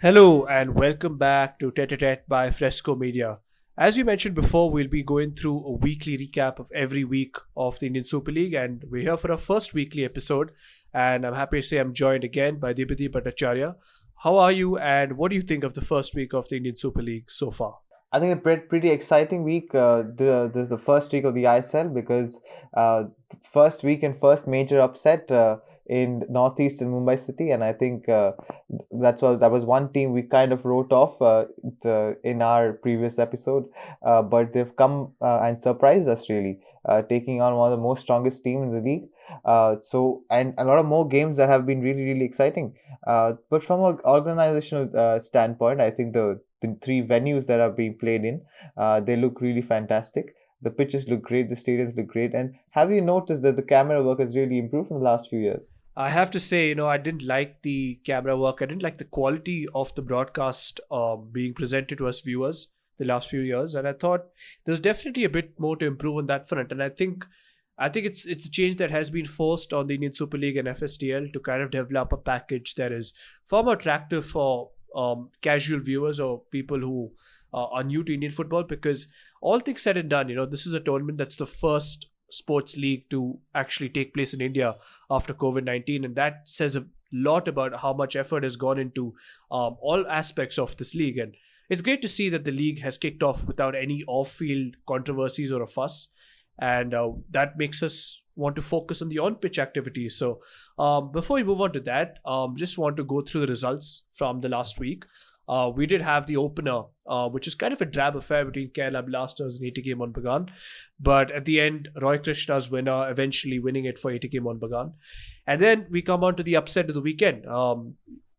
Hello and welcome back to Tete a Tete by Fresco Media. As we mentioned before, we'll be going through a weekly recap of every week of the Indian Super League, and we're here for our first weekly episode. And I'm happy to say I'm joined again by Dipati Bhattacharya. How are you, and what do you think of the first week of the Indian Super League so far? I think a pretty exciting week. This is the first week of the ISL because first week and first major upset in Northeast in Mumbai City, and I think that was one team we kind of wrote off in our previous episode, but they've come and surprised us really, taking on one of the most strongest team in the league. And a lot of more games that have been really exciting. But from an organizational standpoint, I think the three venues that are being played in, they look really fantastic. The pitches look great, the stadiums look great. And have you noticed that the camera work has really improved in the last few years? I have to say, I didn't like the camera work. I didn't like the quality of the broadcast being presented to us viewers the last few years, and I thought there's definitely a bit more to improve on that front. And I think it's a change that has been forced on the Indian Super League and FSTL to kind of develop a package that is far more attractive for casual viewers or people who are new to Indian football. Because all things said and done, this is a tournament that's the first sports league to actually take place in India after COVID-19, and that says a lot about how much effort has gone into all aspects of this league. And it's great to see that the league has kicked off without any off-field controversies or a fuss, and that makes us want to focus on the on-pitch activities. So before we move on to that, just want to go through the results from the last week. We did have the opener, which is kind of a drab affair between Kerala Blasters and ATK Mohun. But at the end, Roy Krishna's winner, eventually winning it for ATK Mohun. And then we come on to the upset of the weekend.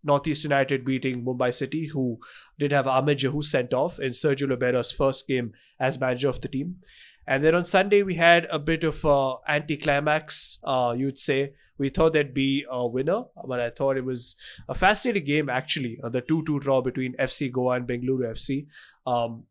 Northeast United beating Mumbai City, who did have Ahmed Jahu sent off in Sergio Lobera's first game as manager of the team. And then on Sunday, we had a bit of anticlimax, you'd say. We thought there'd be a winner, but I thought it was a fascinating game, actually. The 2-2 draw between FC Goa and Bengaluru FC.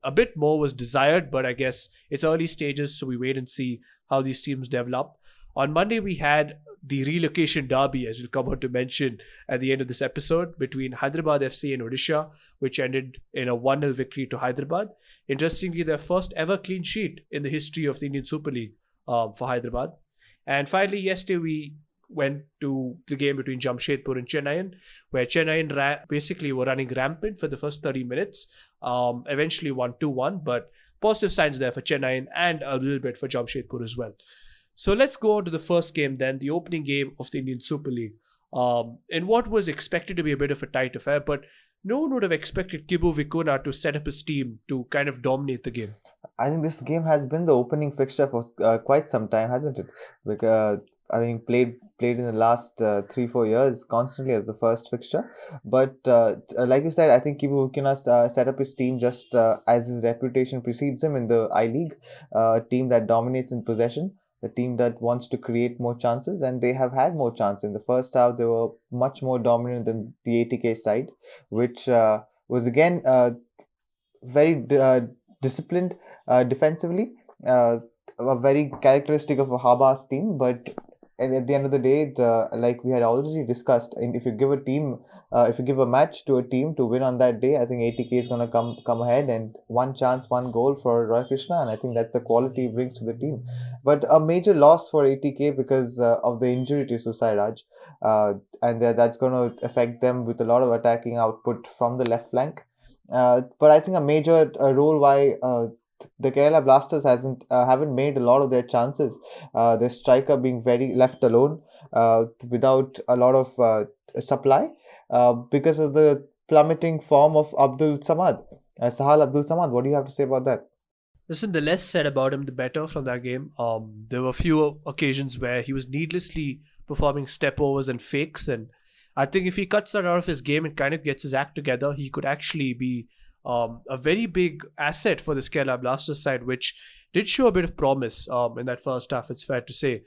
A bit more was desired, but I guess it's early stages, so we wait and see how these teams develop. On Monday, we had the Relocation Derby, as we'll come on to mention at the end of this episode, between Hyderabad FC and Odisha, which ended in a 1-0 victory to Hyderabad. Interestingly, their first ever clean sheet in the history of the Indian Super League for Hyderabad. And finally, yesterday, we went to the game between Jamshedpur and Chennaiyin, where Chennaiyin basically were running rampant for the first 30 minutes, eventually won 2-1, but positive signs there for Chennaiyin and a little bit for Jamshedpur as well. So let's go on to the first game then, the opening game of the Indian Super League. In what was expected to be a bit of a tight affair, but no one would have expected Kibu Vikuna to set up his team to kind of dominate the game. I think this game has been the opening fixture for quite some time, hasn't it? Because played in the last 3-4 years constantly as the first fixture. But like you said, I think Kibu Vikina set up his team just as his reputation precedes him in the I League, a team that dominates in possession, a team that wants to create more chances, and they have had more chances. In the first half, they were much more dominant than the ATK side, which was again very disciplined defensively, a very characteristic of a Habas team. But at the end of the day, like we had already discussed, and if you give if you give a match to a team to win on that day, I think ATK is going to come ahead, and one chance, one goal for Roy Krishna, and I think that's the quality he brings to the team. But a major loss for ATK because of the injury to Susai Raj, and that's going to affect them with a lot of attacking output from the left flank. But I think a major role why the Kerala Blasters haven't made a lot of their chances. Their striker being very left alone without a lot of supply because of the plummeting form of Abdul Samad, Sahal Abdul Samad. What do you have to say about that? Listen, the less said about him, the better from that game. There were a few occasions where he was needlessly performing step overs and fakes, and I think if he cuts that out of his game and kind of gets his act together, he could actually be a very big asset for this Kerala Blasters side, which did show a bit of promise in that first half, it's fair to say.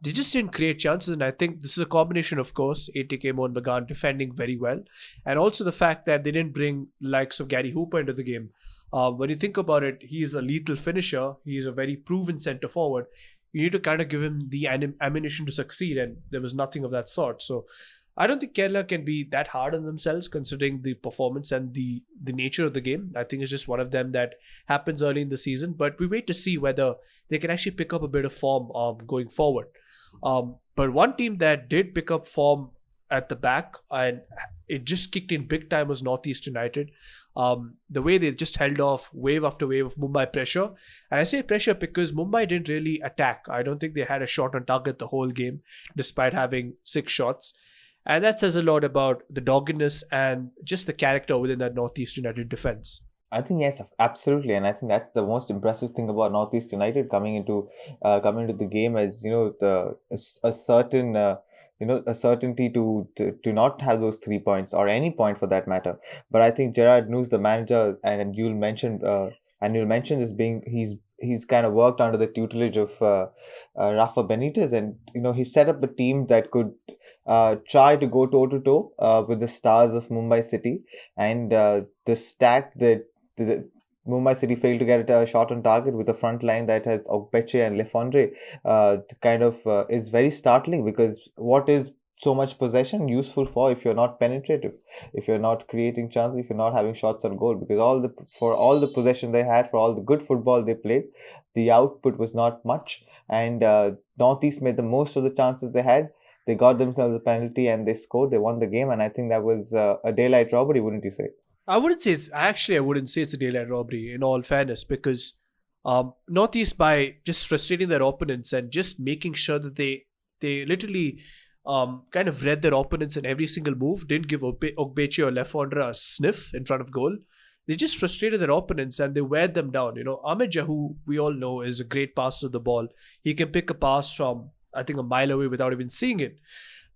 They just didn't create chances, and I think this is a combination, of course, ATK Mohun Bagan defending very well, and also the fact that they didn't bring the likes of Gary Hooper into the game. When you think about it, he's a lethal finisher. He's a very proven centre forward. You need to kind of give him the ammunition to succeed, and there was nothing of that sort. So I don't think Kerala can be that hard on themselves considering the performance and the nature of the game. I think it's just one of them that happens early in the season. But we wait to see whether they can actually pick up a bit of form going forward. But one team that did pick up form at the back and it just kicked in big time was Northeast United. The way they just held off wave after wave of Mumbai pressure. And I say pressure because Mumbai didn't really attack. I don't think they had a shot on target the whole game, despite having 6 shots. And that says a lot about the doggedness and just the character within that Northeast United defense. I think yes, absolutely, and I think that's the most impressive thing about Northeast United coming into the game, as a certain a certainty to not have those 3 points or any point for that matter. But I think Gerard News, the manager, and you'll mention this being he's kind of worked under the tutelage of Rafa Benitez, and he set up a team that could try to go toe to toe with the stars of Mumbai City, and the stat that the Mumbai City failed to get a shot on target with a front line that has Ogbeche and Lefondre is very startling, because what is so much possession useful for if you're not penetrative, if you're not creating chances, if you're not having shots on goal? Because for all the possession they had, for all the good football they played, the output was not much, and Northeast made the most of the chances they had. They got themselves a penalty and they scored. They won the game, and I think that was a daylight robbery, wouldn't you say? I wouldn't say it's a daylight robbery, in all fairness, because Northeast, by just frustrating their opponents and just making sure that they literally kind of read their opponents in every single move, didn't give Ogbeche or Lefondre a sniff in front of goal. They just frustrated their opponents and they wear them down. Ahmed Jahu, we all know, is a great passer of the ball. He can pick a pass from, I think, a mile away without even seeing it.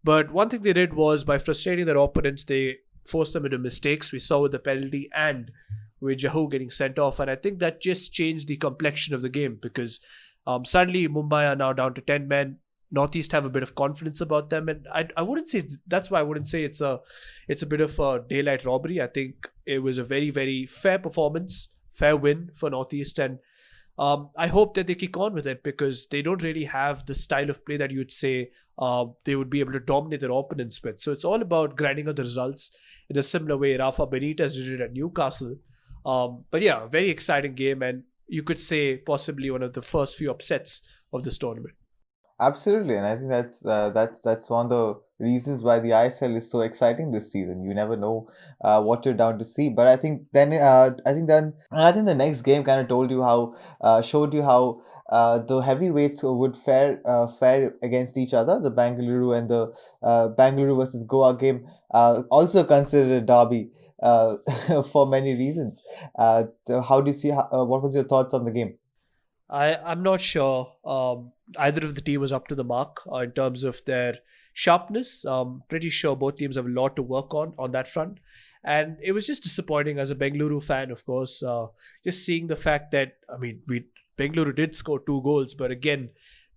But one thing they did was, by frustrating their opponents, they forced them into mistakes. We saw with the penalty and with Jahu getting sent off. And I think that just changed the complexion of the game, because suddenly Mumbai are now down to 10 men. Northeast have a bit of confidence about them, and I wouldn't say that's why I wouldn't say it's a bit of a daylight robbery. I think it was a very, very fair performance, fair win for Northeast, and I hope that they kick on with it, because they don't really have the style of play that you would say they would be able to dominate their opponents with. So it's all about grinding out the results in a similar way Rafa Benitez did it at Newcastle. But yeah, very exciting game, and you could say possibly one of the first few upsets of this tournament. Absolutely, and I think that's one of the reasons why the ISL is so exciting this season. You never know what you're down to see. But I think the next game kind of showed you how the heavyweights would fare against each other. The Bengaluru and the Bengaluru versus Goa game, also considered a derby for many reasons. How do you see? What was your thoughts on the game? I'm not sure either of the team was up to the mark in terms of their sharpness. Pretty sure both teams have a lot to work on that front. And it was just disappointing as a Bengaluru fan, of course, just seeing the fact that, Bengaluru did score 2 goals, but again,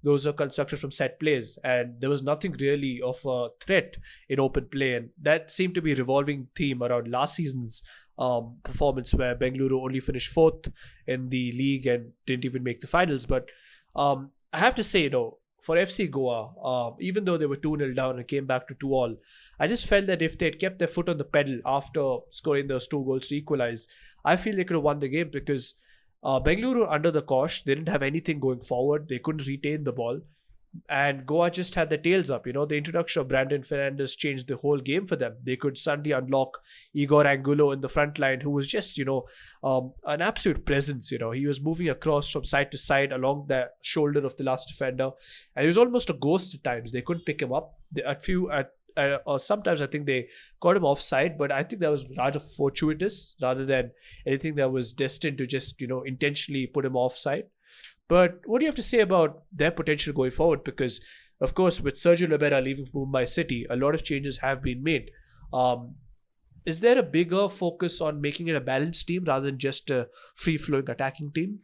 those are constructed from set plays, and there was nothing really of a threat in open play. And that seemed to be a revolving theme around last season's performance, where Bengaluru only finished 4th in the league and didn't even make the finals. But I have to say, for FC Goa, even though they were 2-0 down and came back to 2-2, I just felt that if they had kept their foot on the pedal after scoring those 2 goals to equalize, I feel they could have won the game, because Bengaluru, under the cosh, they didn't have anything going forward. They couldn't retain the ball. And Goa just had their tails up. The introduction of Brandon Fernandez changed the whole game for them. They could suddenly unlock Igor Angulo in the front line, who was just, an absolute presence. He was moving across from side to side along the shoulder of the last defender. And he was almost a ghost at times. They couldn't pick him up. Or sometimes I think they caught him offside, but I think that was rather fortuitous rather than anything that was destined to just, intentionally put him offside. But what do you have to say about their potential going forward? Because, of course, with Sergio Lobera leaving Mumbai City, a lot of changes have been made. Is there a bigger focus on making it a balanced team rather than just a free-flowing attacking team?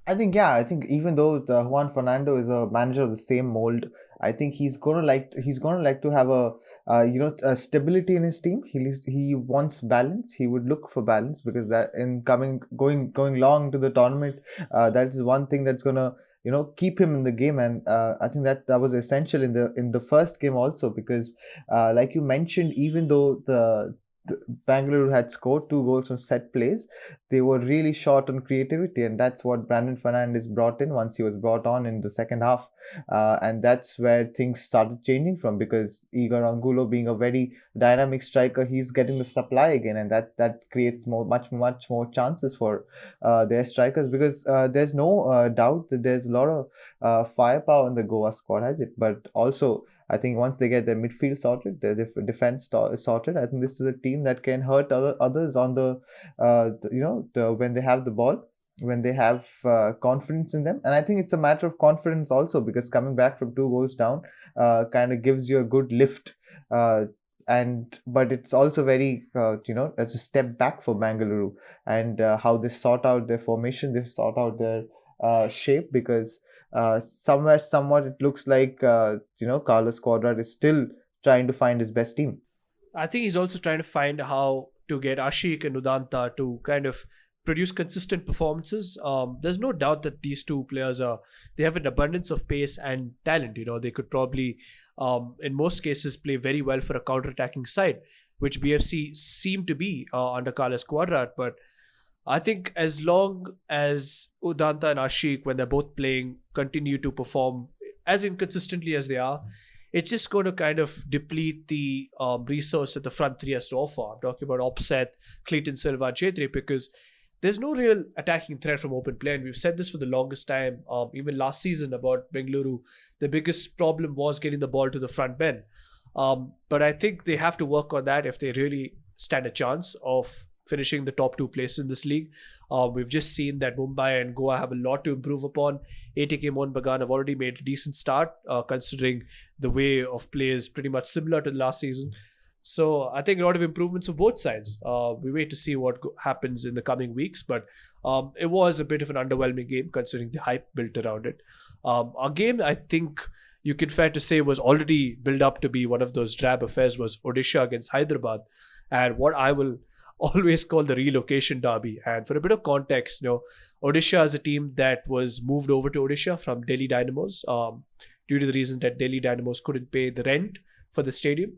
I think even though Juan Fernando is a manager of the same mold, I think he's gonna like to have a stability in his team. He wants balance. He would look for balance, because that in going long to the tournament, that is one thing that's gonna keep him in the game. And I think that was essential in the first game also, because like you mentioned, even though the Bangalore had scored 2 goals from set plays, they were really short on creativity, and that's what Brandon Fernandes brought in once he was brought on in the second half. And that's where things started changing from, because Igor Angulo, being a very dynamic striker, he's getting the supply again, and that creates much more chances for their strikers, because there's no doubt that there's a lot of firepower in the Goa squad, has it? But also, I think once they get their midfield sorted, their defense sorted, I think this is a team that can hurt others on when they have the ball, when they have confidence in them. And I think it's a matter of confidence also, because coming back from 2 goals down kind of gives you a good lift. But it's also very it's a step back for Bangalore, and how they sort out their formation, they sort out their shape, because somewhat it looks like Carlos Quadrant is still trying to find his best team. I think he's also trying to find how to get Ashik and Udanta to kind of produce consistent performances. There's no doubt that these two players they have an abundance of pace and talent. They could probably, in most cases, play very well for a counter-attacking side, which BFC seem to be under Carlos Quadrat. But I think as long as Udanta and Ashik, when they're both playing, continue to perform as inconsistently as they are, it's just going to kind of deplete the resource that the front three has to offer. I'm talking about Opseth, Clayton Silva, and Chetri, because there's no real attacking threat from open play. And we've said this for the longest time, even last season about Bengaluru. The biggest problem was getting the ball to the front men. But I think they have to work on that if they really stand a chance of finishing the top two places in this league. We've just seen that Mumbai and Goa have a lot to improve upon. ATK Mohun Bagan have already made a decent start, considering the way of play is pretty much similar to the last season. So I think a lot of improvements for both sides. We wait to see what happens in the coming weeks, but it was a bit of an underwhelming game considering the hype built around it. Our game, I think you can fair to say, was already built up to be one of those drab affairs, was Odisha against Hyderabad, and what I will always call the Relocation Derby. And for a bit of context, Odisha is a team that was moved over to Odisha from Delhi Dynamos due to the reason that Delhi Dynamos couldn't pay the rent for the stadium.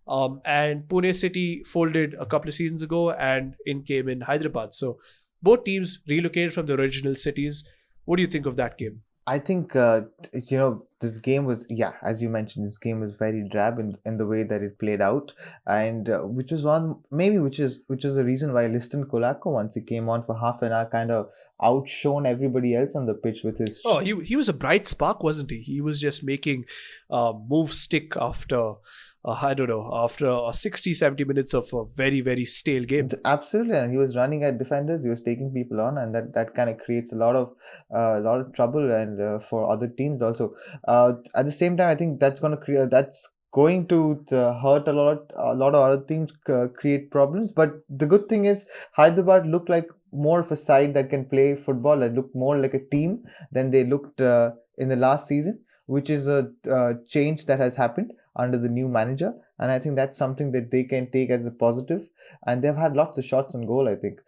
And Pune City folded a couple of seasons ago, and in came in Hyderabad. So both teams relocated from the original cities. What do you think of that game? I think this game was, as you mentioned, this game was very drab in the way that it played out, and which is the reason why Liston Kolako, once he came on for half an hour, kind of outshone everybody else on the pitch with his. Oh, he was a bright spark, wasn't he? He was just making moves stick after after 60, 70 minutes of a very, very stale game. Absolutely, and he was running at defenders, he was taking people on, and that kind of creates a lot of trouble and for other teams also. At the same time, I think that's going to hurt a lot of other teams, create problems. But the good thing is Hyderabad looked like more of a side that can play football, that looked more like a team than they looked in the last season, which is a change that has happened under the new manager, and I think that's something that they can take as a positive. And they've had lots of shots on goal, I think,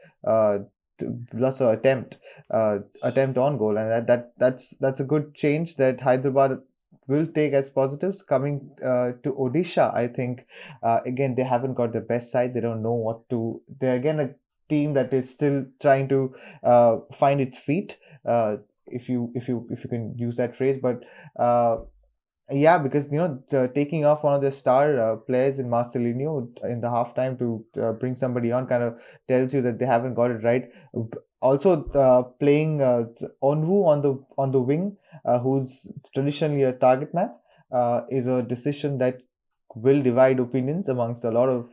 lots of attempt on goal, and that's a good change that Hyderabad will take as positives. Coming to Odisha, I think again, they haven't got the best side. They don't know what to. They're again a team that is still trying to find its feet, if you can use that phrase. But because taking off one of the star players in Marcelino in the halftime to bring somebody on kind of tells you that they haven't got it right. Also, playing Onwu on the wing, who's traditionally a target man, is a decision that will divide opinions amongst a lot of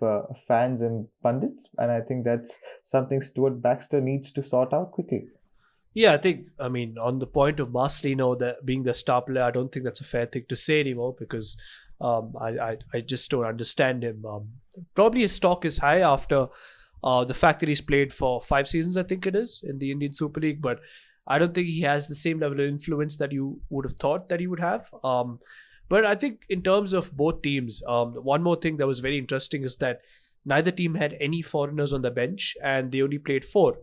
fans and pundits, and I think that's something Stuart Baxter needs to sort out quickly. Yeah, I mean, on the point of Marcelino being the star player, I don't think that's a fair thing to say anymore, because I just don't understand him. Probably his stock is high after the fact that he's played for 5 seasons, I think it is, in the Indian Super League, but I don't think he has the same level of influence that you would have thought that he would have. But I think in terms of both teams, one more thing that was very interesting is that neither team had any foreigners on the bench, and they only played 4.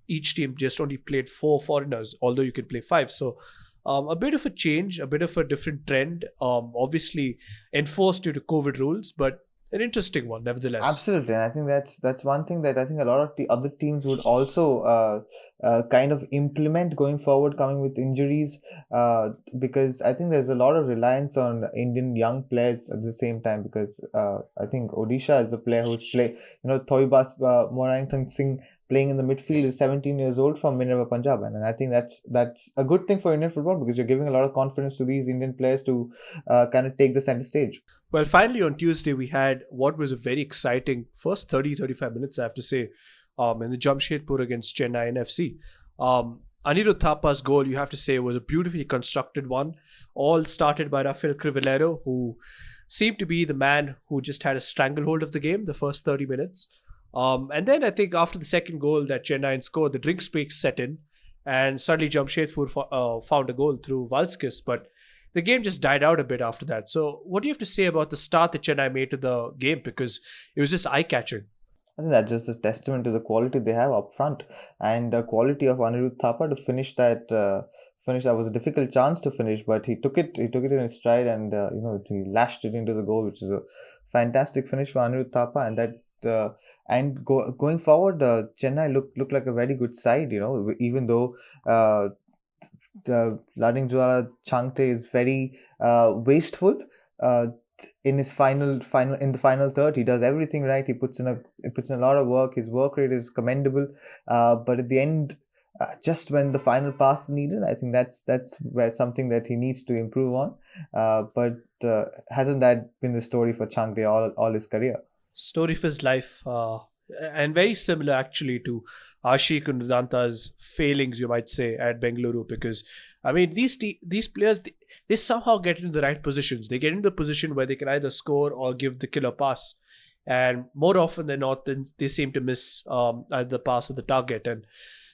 each team just only played 4 foreigners, although you can play 5. So a bit of a change, a bit of a different trend, obviously enforced due to COVID rules, but an interesting one nevertheless. Absolutely, and I think that's one thing that I think a lot of the other teams would also kind of implement going forward, coming with injuries, because I think there's a lot of reliance on Indian young players at the same time. Because I think Odisha is a player who's Thoibas Morangthang Singh playing in the midfield is 17 years old from Minerva Punjab, and I think that's a good thing for Indian football because you're giving a lot of confidence to these Indian players to kind of take the center stage. Well, finally on Tuesday, we had what was a very exciting first 30-35 minutes, I have to say, in the Jamshedpur against Chennaiyin FC. Anirudh Thapa's goal, you have to say, was a beautifully constructed one. All started by Rafael Crivellero, who seemed to be the man who just had a stranglehold of the game the first 30 minutes. And then I think after the second goal that Chennaiyin scored, the drink streak set in, and suddenly Jamshedpur found a goal through Valskis, but the game just died out a bit after that. So what do you have to say about the start that Chennai made to the game? Because it was just eye-catching. I think that's just a testament to the quality they have up front and the quality of Anirudh Thapa to finish that. That was a difficult chance to finish, but he took it. He took it in his stride, and he lashed it into the goal, which is a fantastic finish for Anirudh Thapa. And that going forward, Chennai looked like a very good side. Even though the Ladingjuala Changte is very wasteful. In his final in the final third, he does everything right. He puts in a lot of work. His work rate is commendable. But at the end, just when the final pass is needed, I think that's where something that he needs to improve on. But hasn't that been the story for Changte all his career? Story of his life, and very similar actually to Ashik and Rudanta's failings, you might say, at Bengaluru. Because I mean, these players, they somehow get into the right positions. They get into the position where they can either score or give the killer pass, and more often than not, then they seem to miss either the pass or the target. And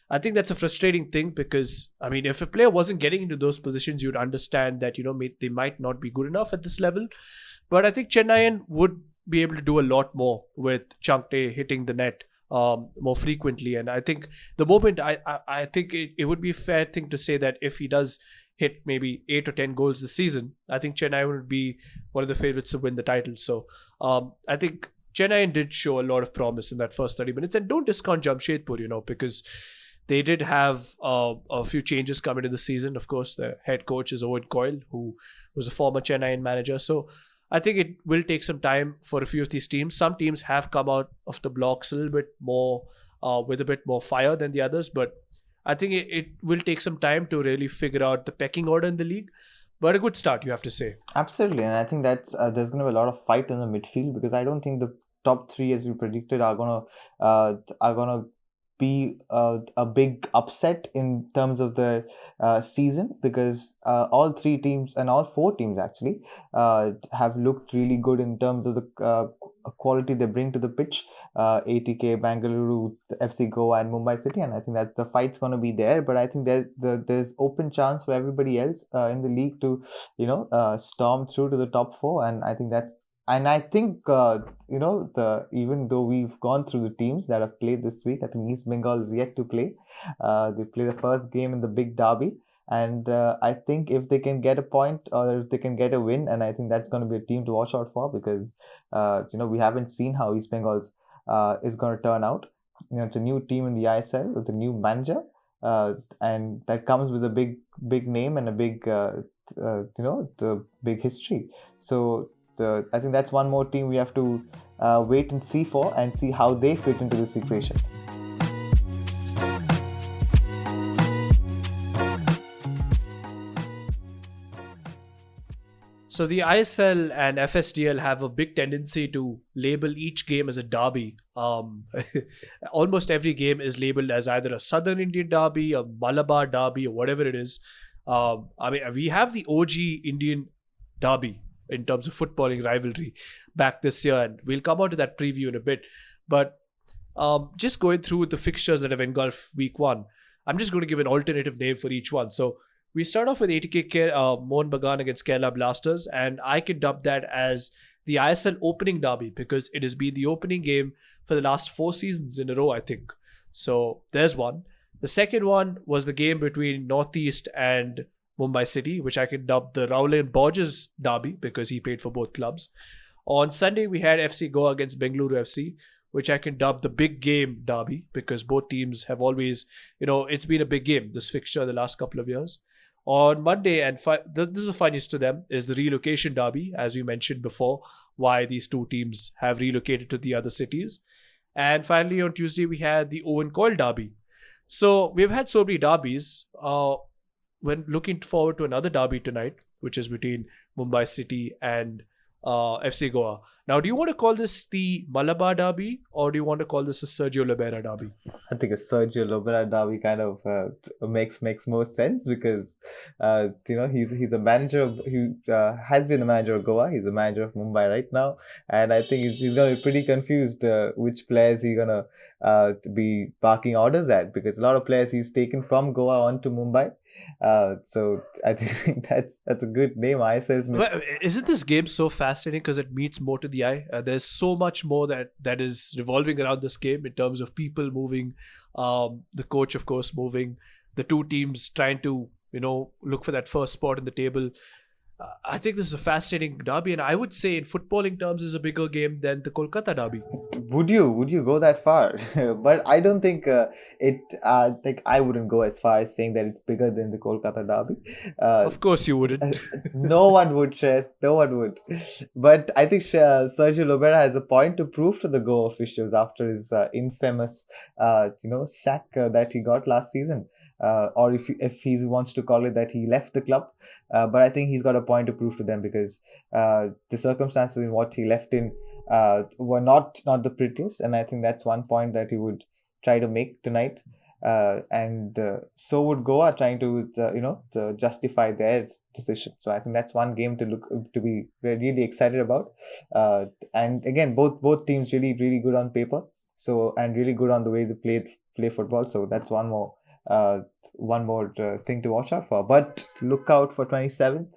I think that's a frustrating thing because, I mean, if a player wasn't getting into those positions, you'd understand that they might not be good enough at this level. But I think Chennaiyin would be able to do a lot more with Changte hitting the net more frequently. And I think the moment I think it would be a fair thing to say that if he does hit maybe 8 or 10 goals this season, I think Chennai would be one of the favorites to win the title. So I think Chennai did show a lot of promise in that first 30 minutes. And don't discount Jamshedpur, because they did have a few changes coming into the season. Of course, the head coach is Owen Coyle, who was a former Chennai manager. So I think it will take some time for a few of these teams. Some teams have come out of the blocks a little bit more, with a bit more fire than the others. But I think it will take some time to really figure out the pecking order in the league. But a good start, you have to say. Absolutely. And I think that's there's going to be a lot of fight in the midfield because I don't think the top three, as we predicted, are going to be a big upset in terms of the season because all three teams and all four teams actually have looked really good in terms of the quality they bring to the pitch. ATK, Bengaluru, FC Goa and Mumbai City, and I think that the fight's going to be there, but I think there's open chance for everybody else in the league to storm through to the top four, and I think even though we've gone through the teams that have played this week, I think East Bengal is yet to play. They play the first game in the big derby, and I think if they can get a point or if they can get a win, and I think that's going to be a team to watch out for because we haven't seen how East Bengal's is going to turn out. It's a new team in the ISL with a new manager, and that comes with a big name and a big the big history. So I think that's one more team we have to wait and see for and see how they fit into this equation. So the ISL and FSDL have a big tendency to label each game as a derby. Almost every game is labeled as either a Southern Indian derby, a Malabar derby, or whatever it is. We have the OG Indian derby in terms of footballing rivalry back this year, and we'll come on to that preview in a bit. But just going through the fixtures that have engulfed week one, I'm just going to give an alternative name for each one. So we start off with ATK Mohun Bagan against Kerala Blasters, and I can dub that as the ISL opening derby because it has been the opening game for the last 4 seasons in a row, I think. So there's one. The second one was the game between Northeast and Mumbai City, which I can dub the Rowley and Borges derby because he played for both clubs. On Sunday, we had FC Goa against Bengaluru FC, which I can dub the big game derby because both teams have always, it's been a big game, this fixture the last couple of years. On Monday, and this is the funniest to them, is the relocation derby, as we mentioned before, why these two teams have relocated to the other cities. And finally, on Tuesday, we had the Owen Coyle derby. So we've had so many derbies. When looking forward to another derby tonight, which is between Mumbai City and FC Goa. Now, do you want to call this the Malabar Derby or do you want to call this a Sergio Lobera Derby? I think a Sergio Lobera Derby kind of makes more sense because he's a manager who has been a manager of Goa. He's a manager of Mumbai right now, and I think he's going to be pretty confused which players he's going to be barking orders at because a lot of players he's taken from Goa onto Mumbai. So I think that's a good name. But isn't this game so fascinating because it meets more to the eye? There's so much more that is revolving around this game in terms of people moving, the coach of course moving, the two teams trying to look for that first spot in the table. I think this is a fascinating derby, and I would say in footballing terms is a bigger game than the Kolkata derby. Would you go that far? But I don't think I wouldn't go as far as saying that it's bigger than the Kolkata derby. Of course you wouldn't. No one would, Shreyas. No one would. But I think Sergio Lobera has a point to prove to the Goa officials after his infamous sack that he got last season. Or if he wants to call it that he left the club, but I think he's got a point to prove to them because the circumstances in what he left in were not the prettiest, and I think that's one point that he would try to make tonight, and so would Goa trying to to justify their decision. So I think that's one game to be really excited about, and again both teams really good on paper, so and really good on the way they play football. So that's one more thing to watch out for. But look out for 27th.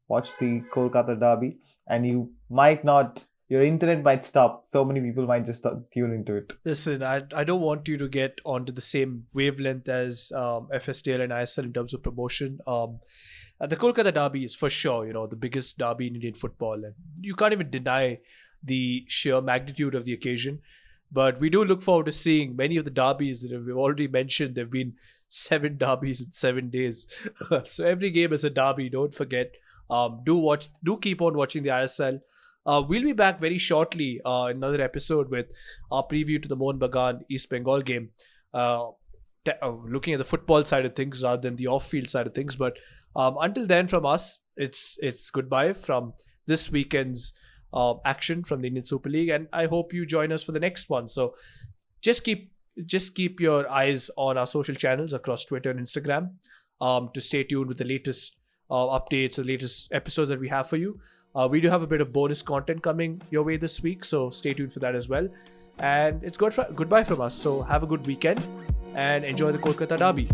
Watch the Kolkata derby, and your internet might stop. So many people might just tune into it. Listen, I don't want you to get onto the same wavelength as FSTL and ISL in terms of promotion. The Kolkata derby is for sure, the biggest derby in Indian football, and you can't even deny the sheer magnitude of the occasion. But we do look forward to seeing many of the derbies that we've already mentioned. There have been 7 derbies in 7 days. So every game is a derby, don't forget. Do keep on watching the ISL. We'll be back very shortly in another episode with our preview to the Mohun Bagan East Bengal game. Looking at the football side of things rather than the off-field side of things. But until then, from us, it's goodbye from this weekend's action from the Indian Super League, and I hope you join us for the next one. So just keep your eyes on our social channels across Twitter and Instagram to stay tuned with the latest updates, the latest episodes that we have for you. We do have a bit of bonus content coming your way this week, so stay tuned for that as well. And it's goodbye from us. So have a good weekend and enjoy the Kolkata derby.